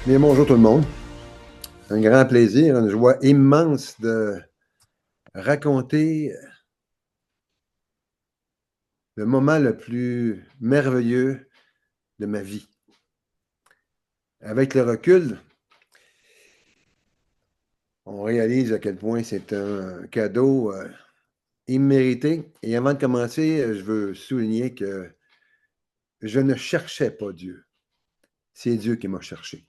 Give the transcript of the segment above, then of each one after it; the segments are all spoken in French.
Bien, bonjour tout le monde. C'est un grand plaisir, une joie immense de raconter le moment le plus merveilleux de ma vie. Avec le recul, on réalise à quel point c'est un cadeau immérité. Et avant de commencer, je veux souligner que je ne cherchais pas Dieu. C'est Dieu qui m'a cherché.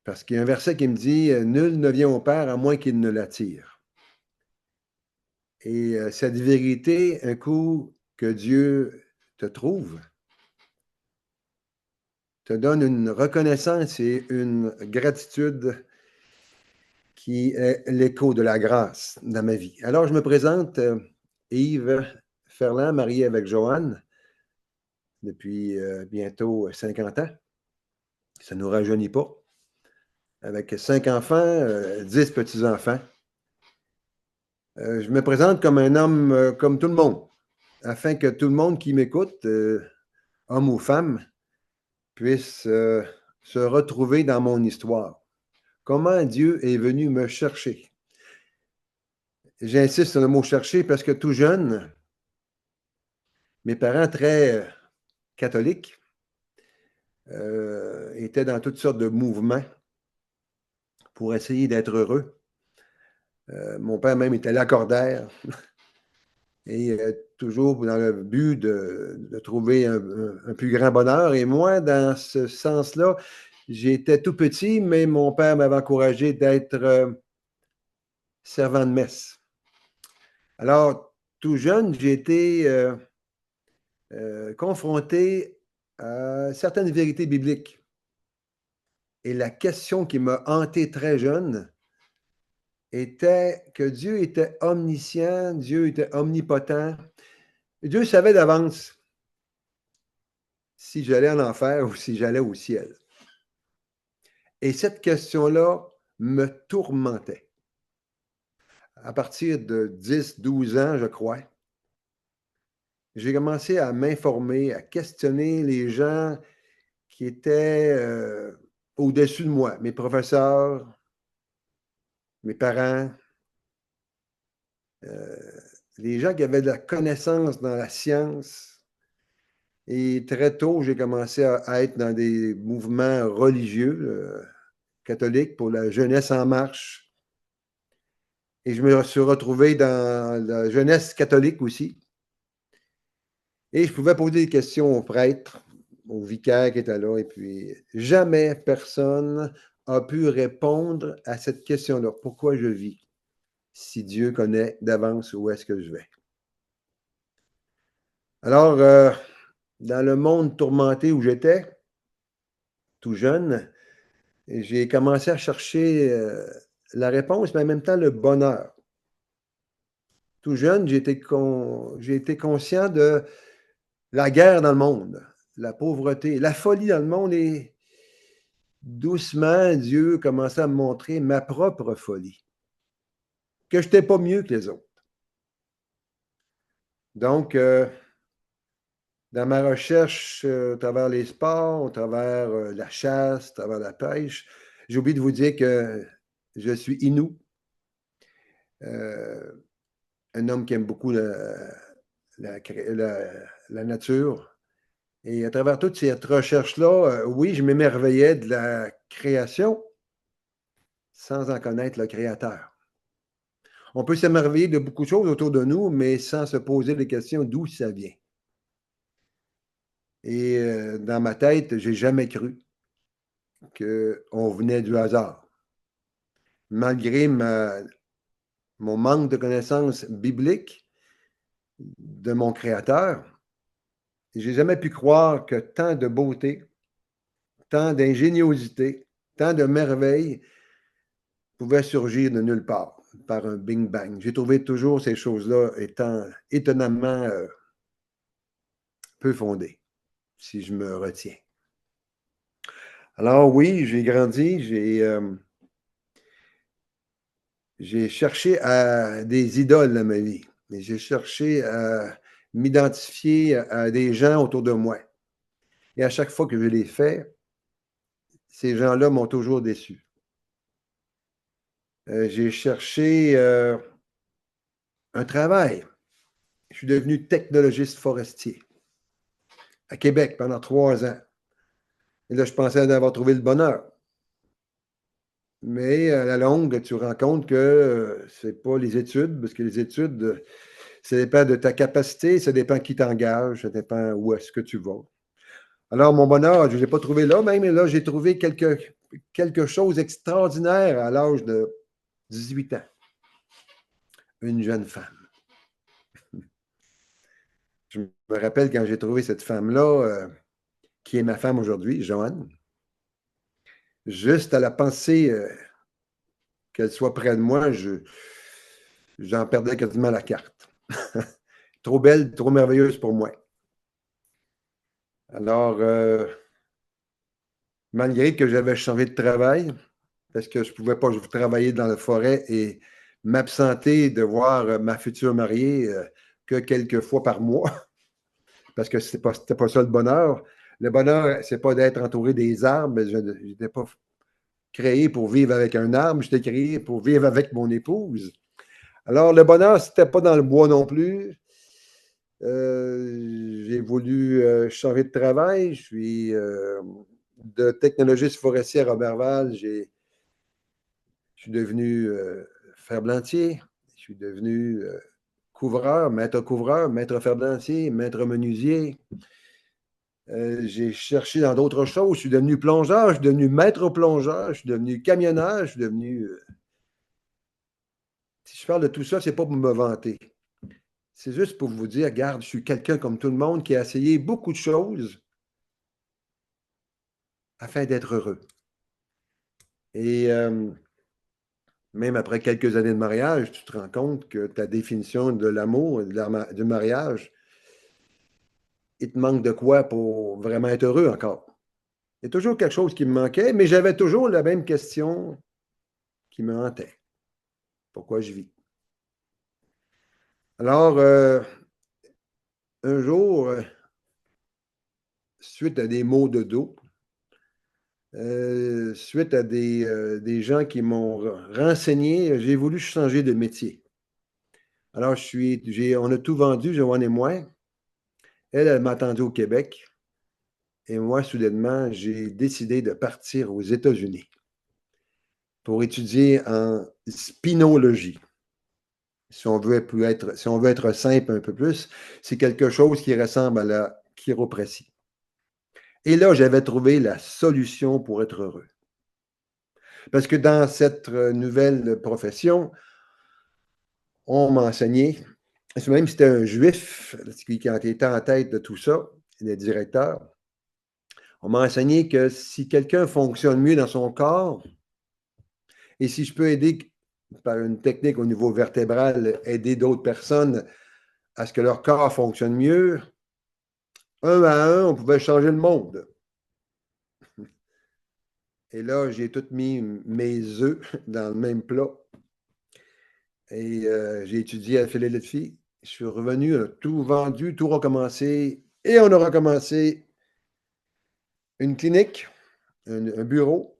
Parce qu'il y a un verset qui me dit Nul ne vient au Père à moins qu'il ne l'attire. Et cette vérité, un coup que Dieu te trouve, te donne une reconnaissance et une gratitude qui est l'écho de la grâce dans ma vie. Alors, je me présente, Yves Ferland, marié avec Joanne depuis bientôt 50 ans. Ça ne nous rajeunit pas. Avec 5 enfants, 10 petits-enfants. Je me présente comme un homme comme tout le monde, afin que tout le monde qui m'écoute, homme ou femme, puisse se retrouver dans mon histoire. Comment Dieu est venu me chercher. J'insiste sur le mot chercher parce que tout jeune, mes parents très catholiques étaient dans toutes sortes de mouvements pour essayer d'être heureux. Mon père même était l'accordaire et toujours dans le but de trouver un plus grand bonheur. Et moi, dans ce sens-là, j'étais tout petit, mais mon père m'avait encouragé d'être servant de messe. Alors, tout jeune, j'ai été confronté à certaines vérités bibliques. Et la question qui m'a hanté très jeune était que Dieu était omniscient, Dieu était omnipotent. Dieu savait d'avance si j'allais en enfer ou si j'allais au ciel. Et cette question-là me tourmentait. À partir de 10, 12 ans, je crois, j'ai commencé à m'informer, à questionner les gens qui étaient au-dessus de moi, mes professeurs, mes parents, les gens qui avaient de la connaissance dans la science. Et très tôt, j'ai commencé à être dans des mouvements religieux catholiques pour la jeunesse en marche. Et je me suis retrouvé dans la jeunesse catholique aussi. Et je pouvais poser des questions aux prêtres, aux vicaires qui étaient là. Et puis, jamais personne a pu répondre à cette question-là. Pourquoi je vis? Si Dieu connaît d'avance où est-ce que je vais. Alors, dans le monde tourmenté où j'étais, tout jeune, j'ai commencé à chercher la réponse, mais en même temps le bonheur. Tout jeune, j'ai été conscient de la guerre dans le monde, la pauvreté, la folie dans le monde et doucement, Dieu commençait à me montrer ma propre folie, que je n'étais pas mieux que les autres. Donc, dans ma recherche à travers les sports, au travers la chasse, à travers la pêche, j'ai oublié de vous dire que je suis Inou, un homme qui aime beaucoup la, la nature. Et à travers toutes ces recherches-là, oui, je m'émerveillais de la création sans en connaître le créateur. On peut s'émerveiller de beaucoup de choses autour de nous, mais sans se poser les questions d'où ça vient. Et dans ma tête, j'ai jamais cru qu'on venait du hasard. Malgré mon manque de connaissances bibliques de mon créateur, j'ai jamais pu croire que tant de beauté, tant d'ingéniosité, tant de merveilles pouvaient surgir de nulle part, par un bing bang. J'ai trouvé toujours ces choses-là étant étonnamment peu fondées, si je me retiens. Alors oui, j'ai grandi, j'ai cherché à des idoles dans ma vie. Mais j'ai cherché à m'identifier à des gens autour de moi. Et à chaque fois que je l'ai fait, Ces gens-là m'ont toujours déçu. J'ai cherché un travail. Je suis devenu technologiste forestier à Québec pendant 3 ans. Et là, je pensais avoir trouvé le bonheur. Mais à la longue, tu rends compte que c'est pas les études, parce que les études, ça dépend de ta capacité, ça dépend qui t'engage, ça dépend où est-ce que tu vas. Alors, mon bonheur, je ne l'ai pas trouvé là, même là, j'ai trouvé quelque chose d'extraordinaire à l'âge de 18 ans. Une jeune femme. Je me rappelle quand j'ai trouvé cette femme-là, qui est ma femme aujourd'hui, Joanne, juste à la pensée qu'elle soit près de moi, j'en perdais quasiment la carte. Trop belle, trop merveilleuse pour moi. Alors, malgré que j'avais changé de travail, parce que je ne pouvais pas travailler dans la forêt et m'absenter de voir ma future mariée que quelques fois par mois, parce que c'était pas ça le bonheur. Le bonheur, c'est pas d'être entouré des arbres. Je n'étais pas créé pour vivre avec un arbre, j'étais créé pour vivre avec mon épouse. Alors, le bonheur, c'était pas dans le bois non plus. J'ai voulu changer de travail. Je suis de technologiste forestier à Roberval. Je suis devenu ferblantier. Je suis devenu couvreur, maître ferblantier, maître menuisier. J'ai cherché dans d'autres choses. Je suis devenu plongeur, je suis devenu maître plongeur, je suis devenu camionneur, je suis devenu. Si je parle de tout ça, c'est pas pour me vanter. C'est juste pour vous dire, regarde, je suis quelqu'un comme tout le monde qui a essayé beaucoup de choses afin d'être heureux. Et même après quelques années de mariage, tu te rends compte que ta définition de l'amour, du mariage, il te manque de quoi pour vraiment être heureux encore. Il y a toujours quelque chose qui me manquait, mais j'avais toujours la même question qui me hantait. Pourquoi je vis? Alors, un jour, suite à des maux de dos, suite à des gens qui m'ont renseigné, j'ai voulu changer de métier. Alors, on a tout vendu, Joanne et moi. Elle m'a attendu au Québec. Et moi, soudainement, j'ai décidé de partir aux États-Unis pour étudier en spinologie. Si on veut être simple un peu plus, c'est quelque chose qui ressemble à la chiropratie. Et là, j'avais trouvé la solution pour être heureux. Parce que dans cette nouvelle profession, on m'a enseigné, même si c'était un juif qui était en tête de tout ça, le directeur, on m'a enseigné que si quelqu'un fonctionne mieux dans son corps, et si je peux aider par une technique au niveau vertébral, aider d'autres personnes à ce que leur corps fonctionne mieux, un à un, on pouvait changer le monde. Et là, j'ai tout mis mes œufs dans le même plat. Et j'ai étudié à Philadelphie. Je suis revenu, tout vendu, tout recommencé. Et on a recommencé une clinique, un bureau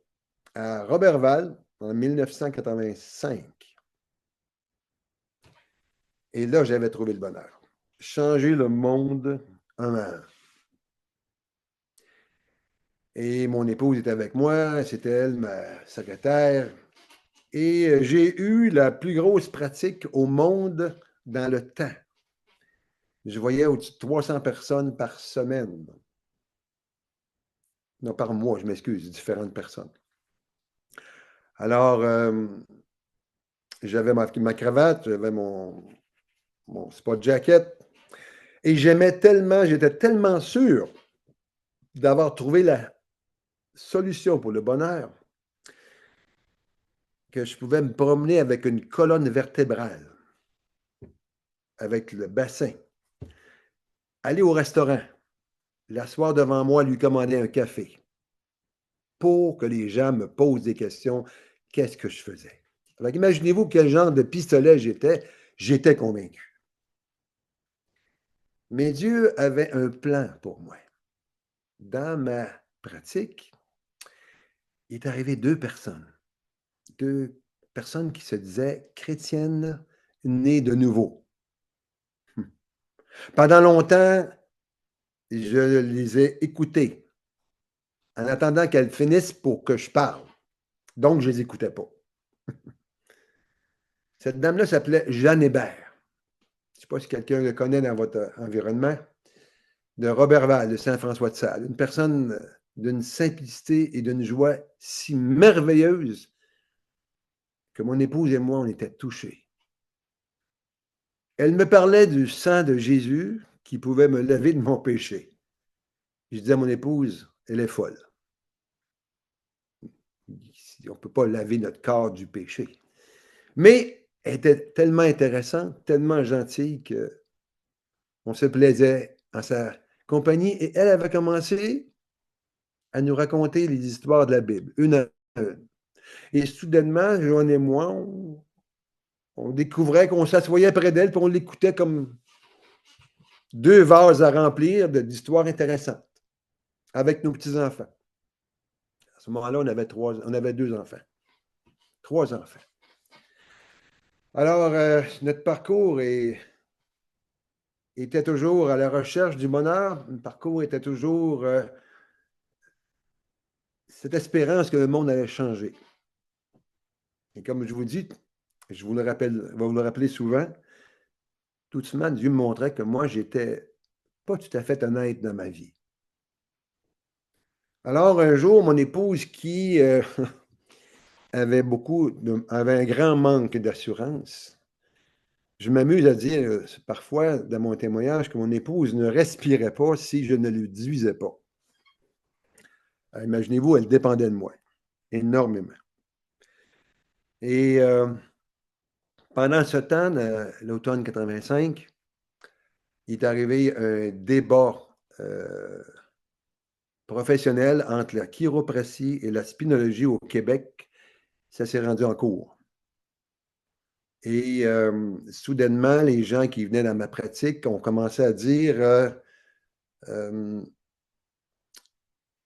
à Roberval en 1985. Et là, j'avais trouvé le bonheur. Changer le monde un à un. Et mon épouse était avec moi, c'était elle, ma secrétaire. Et j'ai eu la plus grosse pratique au monde dans le temps. Je voyais au-dessus de 300 personnes par semaine. Non, par mois, je m'excuse, différentes personnes. Alors, j'avais ma cravate, j'avais mon spot jacket, et j'étais tellement sûr d'avoir trouvé la solution pour le bonheur que je pouvais me promener avec une colonne vertébrale, avec le bassin, aller au restaurant, l'asseoir devant moi, lui commander un café, pour que les gens me posent des questions, qu'est-ce que je faisais? Alors, imaginez-vous quel genre de pistolet j'étais convaincu. Mais Dieu avait un plan pour moi. Dans ma pratique, il est arrivé 2 personnes. 2 personnes qui se disaient chrétiennes nées de nouveau. Pendant longtemps, je les ai écoutées en attendant qu'elles finissent pour que je parle. Donc, je les écoutais pas. Cette dame-là s'appelait Jeanne Hébert. Je ne sais pas si quelqu'un le connaît dans votre environnement, de Roberval, de Saint-François-de-Sales. Une personne d'une simplicité et d'une joie si merveilleuse que mon épouse et moi, on était touchés. Elle me parlait du sang de Jésus qui pouvait me laver de mon péché. Je disais à mon épouse, elle est folle. On ne peut pas laver notre corps du péché. Mais elle était tellement intéressante, tellement gentille qu'on se plaisait en sa compagnie. Et elle avait commencé à nous raconter les histoires de la Bible, une à une. Et soudainement, Joanne et moi, on découvrait qu'on s'assoyait près d'elle et on l'écoutait comme 2 vases à remplir d'histoires intéressantes avec nos petits-enfants. À ce moment-là, on avait 2 enfants. 3 enfants. Alors, notre parcours était toujours à la recherche du bonheur. Le parcours était toujours cette espérance que le monde allait changer. Et comme je vous dis, je vous le rappelle, vais vous le rappeler souvent, tout doucement, Dieu me montrait que moi, j'étais pas tout à fait honnête dans ma vie. Alors, un jour, mon épouse qui avait un grand manque d'assurance, je m'amuse à dire parfois dans mon témoignage que mon épouse ne respirait pas si je ne lui disais pas. Imaginez-vous, elle dépendait de moi énormément. Et pendant ce temps, l'automne 85, il est arrivé un débat professionnel entre la chiropratie et la spinologie au Québec. Ça s'est rendu en cours. Et soudainement, les gens qui venaient dans ma pratique ont commencé à dire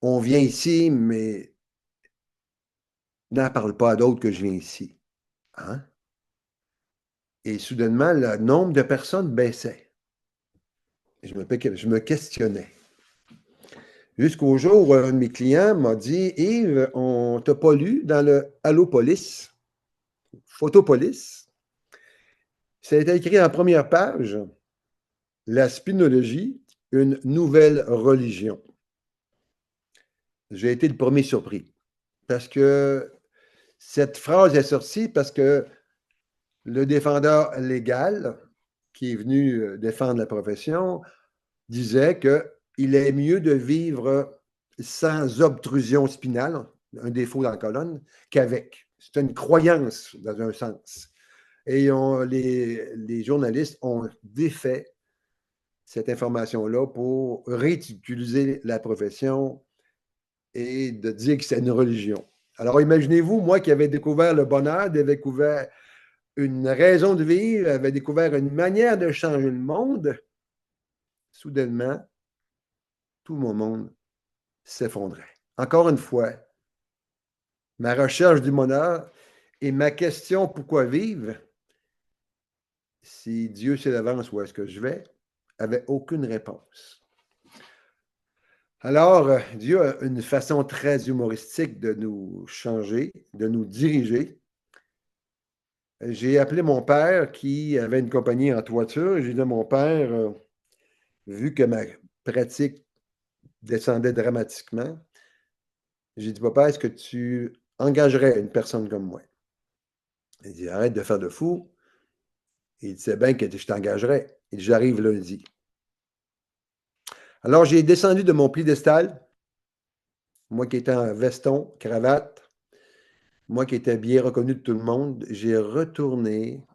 on vient ici, mais n'en parle pas à d'autres que je viens ici. Hein? Et soudainement, le nombre de personnes baissait. Je me questionnais. Jusqu'au jour où un de mes clients m'a dit Yves, on ne t'a pas lu dans le Allopolis, Photopolis. Ça a été écrit en première page La spinologie, une nouvelle religion. J'ai été le premier surpris. Parce que cette phrase est sortie parce que le défendeur légal qui est venu défendre la profession disait qu'il est mieux de vivre sans obtrusion spinale, un défaut dans la colonne, qu'avec. C'est une croyance dans un sens. Et les journalistes ont défait cette information-là pour ridiculiser la profession et de dire que c'est une religion. Alors imaginez-vous, moi qui avais découvert le bonheur, avait découvert une raison de vivre, avait découvert une manière de changer le monde, soudainement, tout mon monde s'effondrait. Encore une fois, ma recherche du bonheur et ma question pourquoi vivre, si Dieu sait d'avance où est-ce que je vais, avait aucune réponse. Alors, Dieu a une façon très humoristique de nous changer, de nous diriger. J'ai appelé mon père qui avait une compagnie en toiture. J'ai dit à mon père, vu que ma pratique descendait dramatiquement, j'ai dit, papa, est-ce que tu engagerais une personne comme moi? Il dit, arrête de faire de fou. Il disait bien que je t'engagerais. Il dit, j'arrive lundi. Alors, j'ai descendu de mon piédestal, moi qui étais en veston, cravate, moi qui étais bien reconnu de tout le monde, j'ai retourné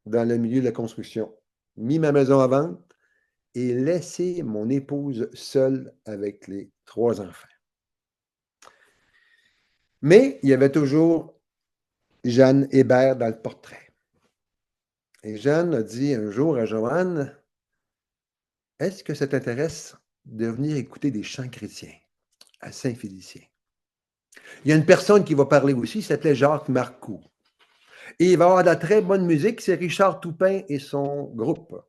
dans le milieu de la construction, mis ma maison à vente et laissé mon épouse seule avec les 3 enfants. Mais il y avait toujours Jeanne Hébert dans le portrait. Et Jeanne a dit un jour à Joanne, est-ce que ça t'intéresse de venir écouter des chants chrétiens à Saint-Félicien? Il y a une personne qui va parler aussi, il s'appelait Jacques Marcoux. Et il va avoir de la très bonne musique, c'est Richard Toupin et son groupe.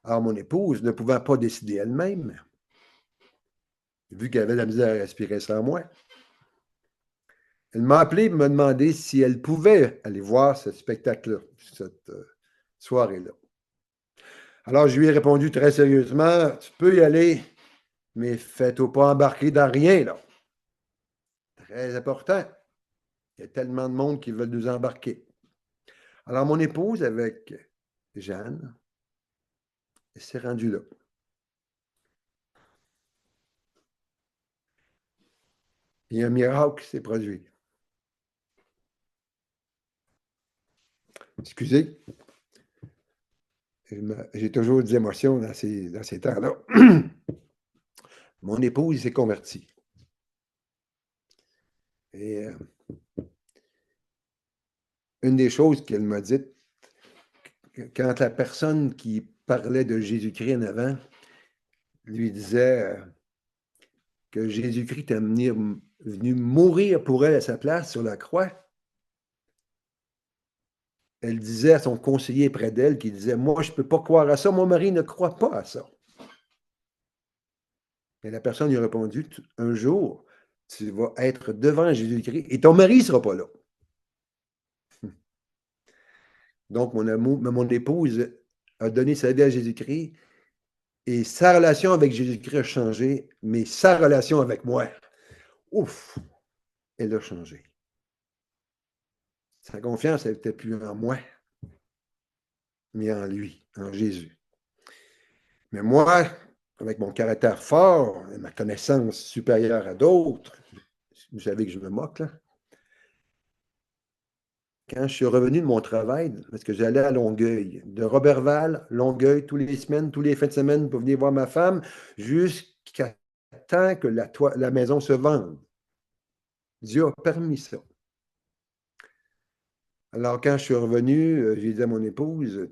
Alors, mon épouse, ne pouvant pas décider elle-même, vu qu'elle avait de la misère à respirer sans moi, elle m'a appelé pour me demander si elle pouvait aller voir ce spectacle-là, cette soirée-là. Alors, je lui ai répondu très sérieusement, tu peux y aller, mais fais-toi pas embarquer dans rien, là. Très important. Il y a tellement de monde qui veulent nous embarquer. Alors, mon épouse, avec Jeanne, s'est rendue là. Et un miracle s'est produit. Excusez, j'ai toujours des émotions dans ces temps-là. Mon épouse s'est convertie. Et une des choses qu'elle m'a dites, quand la personne qui parlait de Jésus-Christ en avant lui disait que Jésus-Christ est venu mourir pour elle à sa place sur la croix, elle disait à son conseiller près d'elle, qui disait, moi, je ne peux pas croire à ça, mon mari ne croit pas à ça. Et la personne lui a répondu, un jour, tu vas être devant Jésus-Christ et ton mari ne sera pas là. Donc, mon épouse a donné sa vie à Jésus-Christ et sa relation avec Jésus-Christ a changé, mais sa relation avec moi, ouf, elle a changé. Sa confiance, elle n'était plus en moi, mais en lui, en Jésus. Mais moi, avec mon caractère fort et ma connaissance supérieure à d'autres, vous savez que je me moque, là. Quand je suis revenu de mon travail, parce que j'allais à Longueuil, de Roberval, Longueuil, tous les semaines, tous les fins de semaine pour venir voir ma femme, jusqu'à temps que la maison se vende. Dieu a permis ça. Alors, quand je suis revenu, j'ai dit à mon épouse,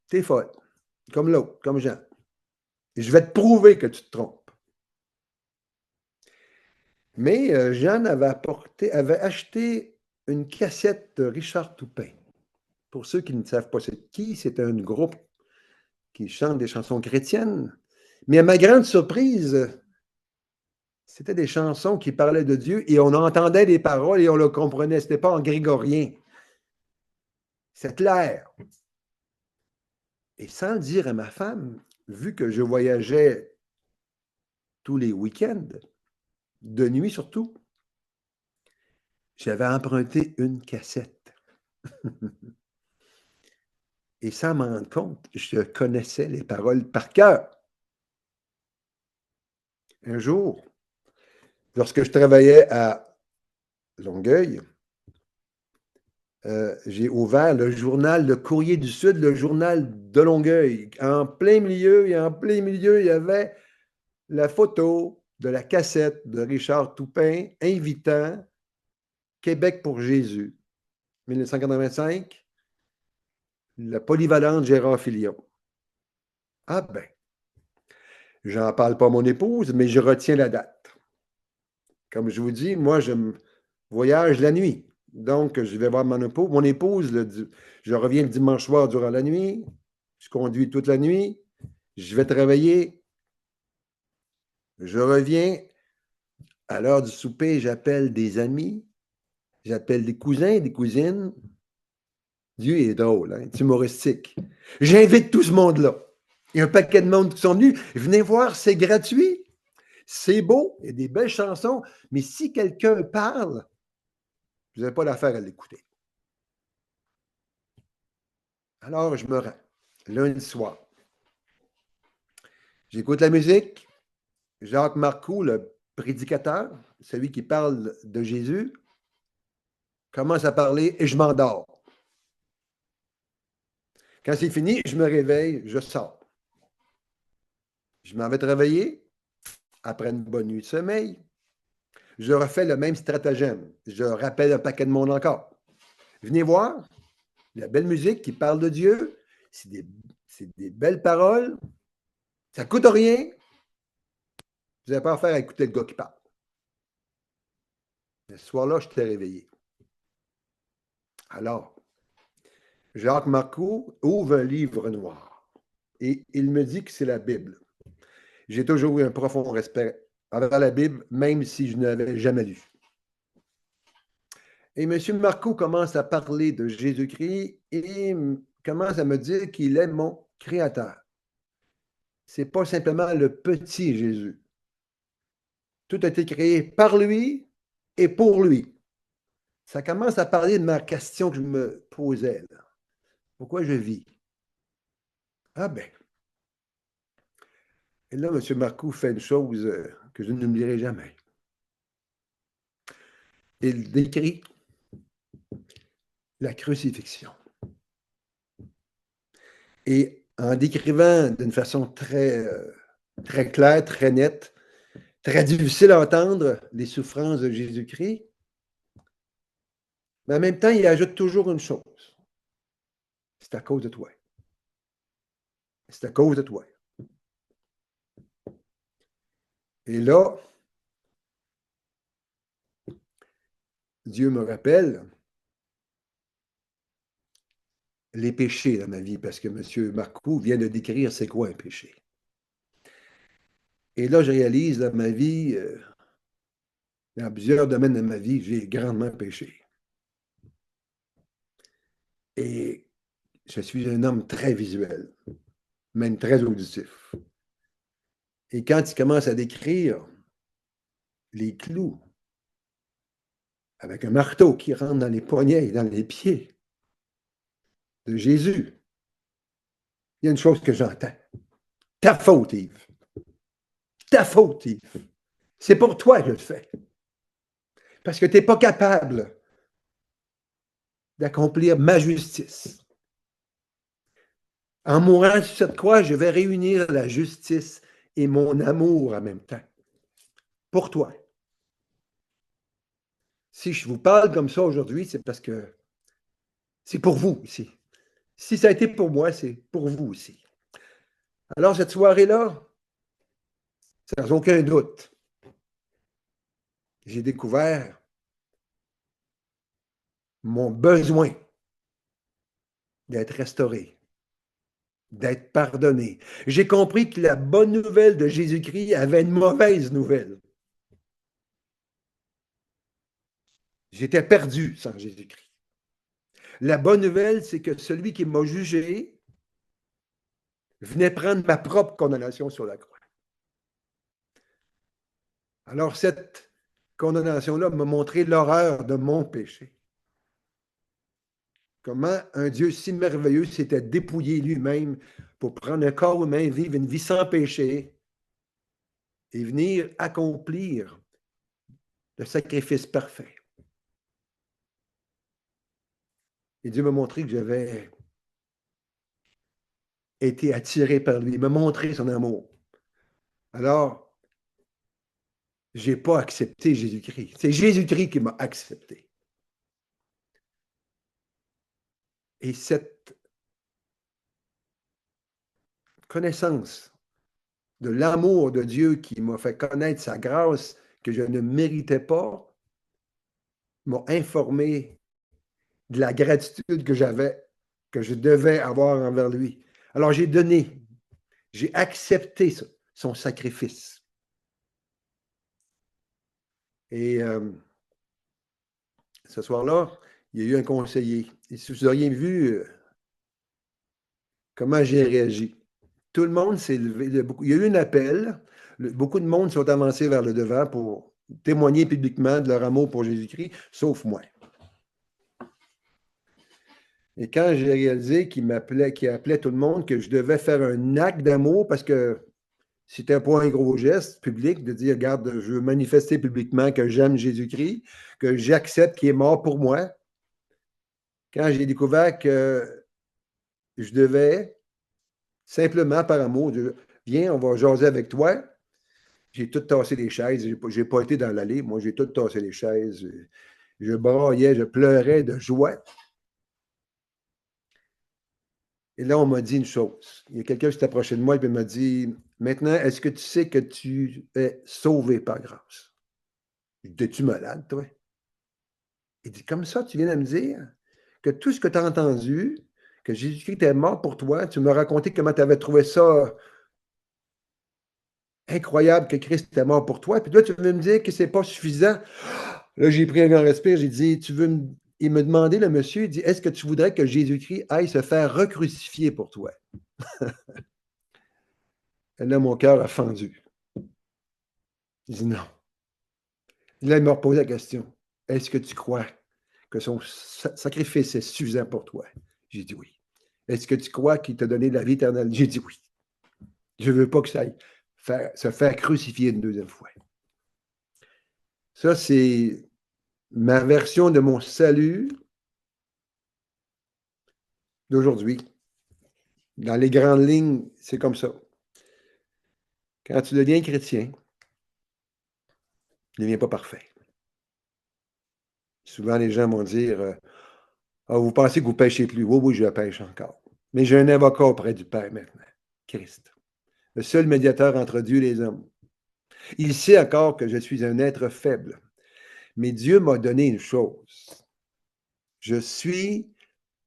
t'es folle, comme l'autre, comme Jean. Je vais te prouver que tu te trompes. Mais Jeanne avait acheté une cassette de Richard Toupin. Pour ceux qui ne savent pas c'est qui, c'est un groupe qui chante des chansons chrétiennes. Mais à ma grande surprise, c'était des chansons qui parlaient de Dieu et on entendait les paroles et on le comprenait. Ce n'était pas en grégorien. C'est clair. Et sans le dire à ma femme, vu que je voyageais tous les week-ends, de nuit surtout, j'avais emprunté une cassette. Et sans m'en rendre compte, je connaissais les paroles par cœur. Un jour, lorsque je travaillais à Longueuil, j'ai ouvert le journal Le Courrier du Sud, le journal de Longueuil. En plein milieu, il y avait la photo de la cassette de Richard Toupin invitant Québec pour Jésus, 1985, la polyvalente Gérard Filion. Ah ben, j'en parle pas à mon épouse, mais je retiens la date. Comme je vous dis, moi, je voyage la nuit. Donc, je vais voir mon épouse. Mon épouse, je reviens le dimanche soir durant la nuit. Je conduis toute la nuit. Je vais travailler. Je reviens. À l'heure du souper, j'appelle des amis. J'appelle des cousins, des cousines. Dieu est drôle, hein? C'est humoristique. J'invite tout ce monde-là. Il y a un paquet de monde qui sont venus. Venez voir, c'est gratuit. C'est beau, il y a des belles chansons, mais si quelqu'un parle, vous n'avez pas l'affaire à l'écouter. Alors, je me rends. Lundi soir. J'écoute la musique. Jacques Marcoux, le prédicateur, celui qui parle de Jésus, commence à parler et je m'endors. Quand c'est fini, je me réveille, je sors. Je m'en vais travailler. Après une bonne nuit de sommeil, je refais le même stratagème. Je rappelle un paquet de monde encore. Venez voir la belle musique qui parle de Dieu. C'est des belles paroles. Ça ne coûte rien. Vous n'avez pas affaire à écouter le gars qui parle. Ce soir-là, je t'ai réveillé. Alors, Jacques Marcoux ouvre un livre noir et il me dit que c'est la Bible. J'ai toujours eu un profond respect envers la Bible, même si je ne l'avais jamais lu. Et M. Marcoux commence à parler de Jésus-Christ et commence à me dire qu'il est mon créateur. Ce n'est pas simplement le petit Jésus. Tout a été créé par lui et pour lui. Ça commence à parler de ma question que je me posais. Là. Pourquoi je vis? Ah ben. Et là, M. Marcoux fait une chose que je n'oublierai jamais. Il décrit la crucifixion. Et en décrivant d'une façon très claire, très nette, très difficile à entendre les souffrances de Jésus-Christ, mais en même temps, il ajoute toujours une chose. C'est à cause de toi. C'est à cause de toi. Et là, Dieu me rappelle les péchés dans ma vie, parce que M. Marcoux vient de décrire c'est quoi un péché. Et là, je réalise dans ma vie, dans plusieurs domaines de ma vie, j'ai grandement péché. Et je suis un homme très visuel, même très auditif. Et quand il commence à décrire les clous avec un marteau qui rentre dans les poignets et dans les pieds de Jésus, il y a une chose que j'entends. Ta faute, Yves. Ta faute, Yves. C'est pour toi que je le fais. Parce que tu n'es pas capable d'accomplir ma justice. En mourant sur cette croix, je vais réunir la justice et mon amour en même temps. Pour toi. Si je vous parle comme ça aujourd'hui, c'est parce que c'est pour vous ici. Si ça a été pour moi, c'est pour vous aussi. Alors, cette soirée-là, sans aucun doute, j'ai découvert mon besoin d'être restauré, d'être pardonné. J'ai compris que la bonne nouvelle de Jésus-Christ avait une mauvaise nouvelle. J'étais perdu sans Jésus-Christ. La bonne nouvelle, c'est que celui qui m'a jugé venait prendre ma propre condamnation sur la croix. Alors, cette condamnation-là m'a montré l'horreur de mon péché. Comment un Dieu si merveilleux s'était dépouillé lui-même pour prendre un corps humain, vivre une vie sans péché et venir accomplir le sacrifice parfait. Et Dieu m'a montré que j'avais été attiré par lui, m'a montré son amour. Alors, je n'ai pas accepté Jésus-Christ. C'est Jésus-Christ qui m'a accepté. Et cette connaissance de l'amour de Dieu qui m'a fait connaître sa grâce que je ne méritais pas, m'a informé de la gratitude que j'avais, que je devais avoir envers lui. Alors j'ai donné, j'ai accepté son sacrifice. Et ce soir-là, il y a eu un conseiller. Et si vous auriez vu comment j'ai réagi, tout le monde s'est levé. Il y a eu un appel. Beaucoup de monde sont avancés vers le devant pour témoigner publiquement de leur amour pour Jésus-Christ, sauf moi. Et quand j'ai réalisé qu'il appelait tout le monde, que je devais faire un acte d'amour parce que c'était pas un gros geste public de dire, regarde, je veux manifester publiquement que j'aime Jésus-Christ, que j'accepte qu'il est mort pour moi. Quand j'ai découvert que je devais simplement par amour dire, viens, on va jaser avec toi. J'ai tout tassé les chaises. J'ai pas été dans l'allée. Moi, j'ai tout tassé les chaises. Je braillais, je pleurais de joie. Et là, on m'a dit une chose. Il y a quelqu'un qui s'est approché de moi et m'a dit, maintenant, est-ce que tu sais que tu es sauvé par grâce? Je dis, es-tu malade, toi? Il dit, comme ça, tu viens de me dire que tout ce que tu as entendu, que Jésus-Christ était mort pour toi, tu m'as raconté comment tu avais trouvé ça incroyable que Christ était mort pour toi. Puis là, tu veux me dire que c'est pas suffisant. Là, j'ai pris un grand respire. J'ai dit, il me demandait, le monsieur, il dit, est-ce que tu voudrais que Jésus-Christ aille se faire recrucifier pour toi? Et là, mon cœur a fendu. Il dit non. Là, il m'a reposé la question. Est-ce que tu crois que son sacrifice est suffisant pour toi? J'ai dit oui. Est-ce que tu crois qu'il t'a donné la vie éternelle? J'ai dit oui. Je ne veux pas que ça aille se faire crucifier une deuxième fois. Ça, c'est ma version de mon salut d'aujourd'hui. Dans les grandes lignes, c'est comme ça. Quand tu deviens chrétien, tu ne deviens pas parfait. Souvent, les gens vont dire ah, vous pensez que vous ne péchez plus? Oui, oui, je pêche encore. Mais j'ai un avocat auprès du Père maintenant, Christ, le seul médiateur entre Dieu et les hommes. Il sait encore que je suis un être faible. Mais Dieu m'a donné une chose. Je suis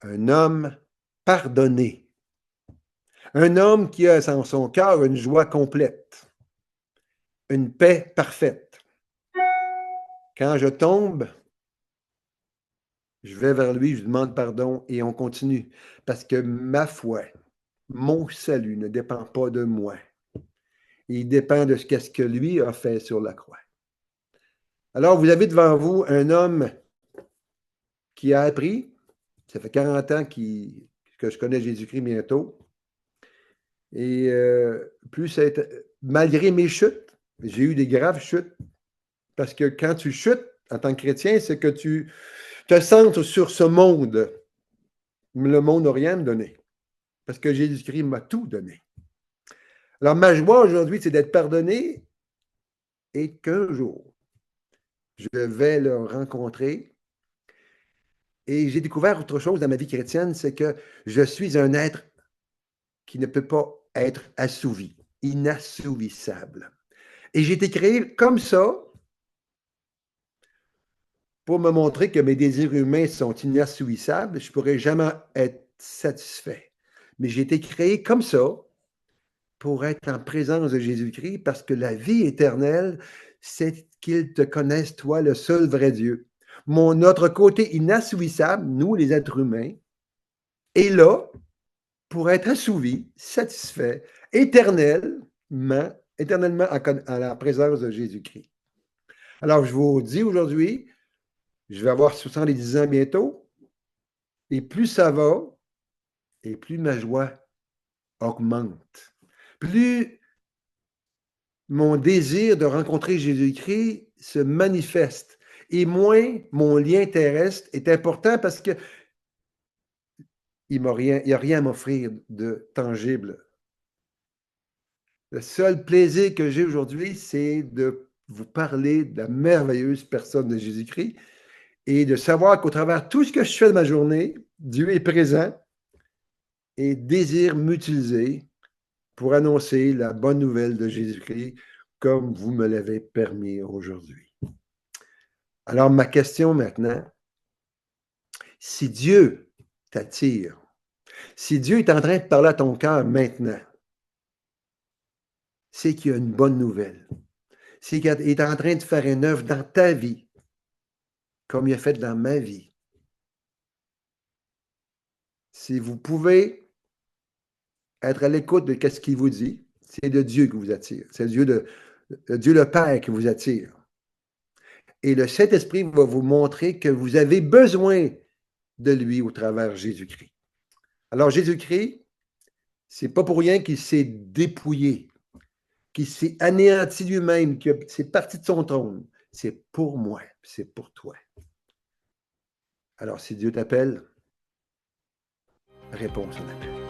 un homme pardonné. Un homme qui a dans son cœur une joie complète, une paix parfaite. Quand je tombe, je vais vers lui, je lui demande pardon et on continue. Parce que ma foi, mon salut ne dépend pas de moi. Il dépend de ce qu'est-ce que lui a fait sur la croix. Alors, vous avez devant vous un homme qui a appris, ça fait 40 ans que je connais Jésus-Christ bientôt, et malgré mes chutes, j'ai eu des graves chutes, parce que quand tu chutes en tant que chrétien, c'est que tu te centres sur ce monde. Le monde n'a rien à me donner, parce que Jésus-Christ m'a tout donné. Alors, ma joie aujourd'hui, c'est d'être pardonné et qu'un jour, je vais le rencontrer. Et j'ai découvert autre chose dans ma vie chrétienne, c'est que je suis un être qui ne peut pas être assouvi, inassouvissable. Et j'ai été créé comme ça pour me montrer que mes désirs humains sont inassouvissables. Je ne pourrai jamais être satisfait. Mais j'ai été créé comme ça pour être en présence de Jésus-Christ parce que la vie éternelle, c'est qu'il te connaisse, toi, le seul vrai Dieu. Notre côté inassouissable, nous, les êtres humains, est là pour être assouvi, satisfait, éternellement à la présence de Jésus-Christ. Alors, je vous dis aujourd'hui, je vais avoir 70 ans bientôt, et plus ça va, et plus ma joie augmente. Plus mon désir de rencontrer Jésus-Christ se manifeste, et moins mon lien terrestre est important parce qu'il n'y a rien à m'offrir de tangible. Le seul plaisir que j'ai aujourd'hui, c'est de vous parler de la merveilleuse personne de Jésus-Christ et de savoir qu'au travers tout ce que je fais de ma journée, Dieu est présent et désire m'utiliser pour annoncer la bonne nouvelle de Jésus-Christ comme vous me l'avez permis aujourd'hui. Alors, ma question maintenant, si Dieu t'attire, si Dieu est en train de parler à ton cœur maintenant, c'est qu'il y a une bonne nouvelle. C'est qu'il est en train de faire une œuvre dans ta vie, comme il a fait dans ma vie. Si vous pouvez être à l'écoute de ce qu'il vous dit, c'est de Dieu qui vous attire. C'est Dieu le Père qui vous attire. Et le Saint-Esprit va vous montrer que vous avez besoin de lui au travers de Jésus-Christ. Alors, Jésus-Christ, c'est pas pour rien qu'il s'est dépouillé, qu'il s'est anéanti lui-même, qu'il s'est parti de son trône. C'est pour moi, c'est pour toi. Alors, si Dieu t'appelle, réponds à son appel.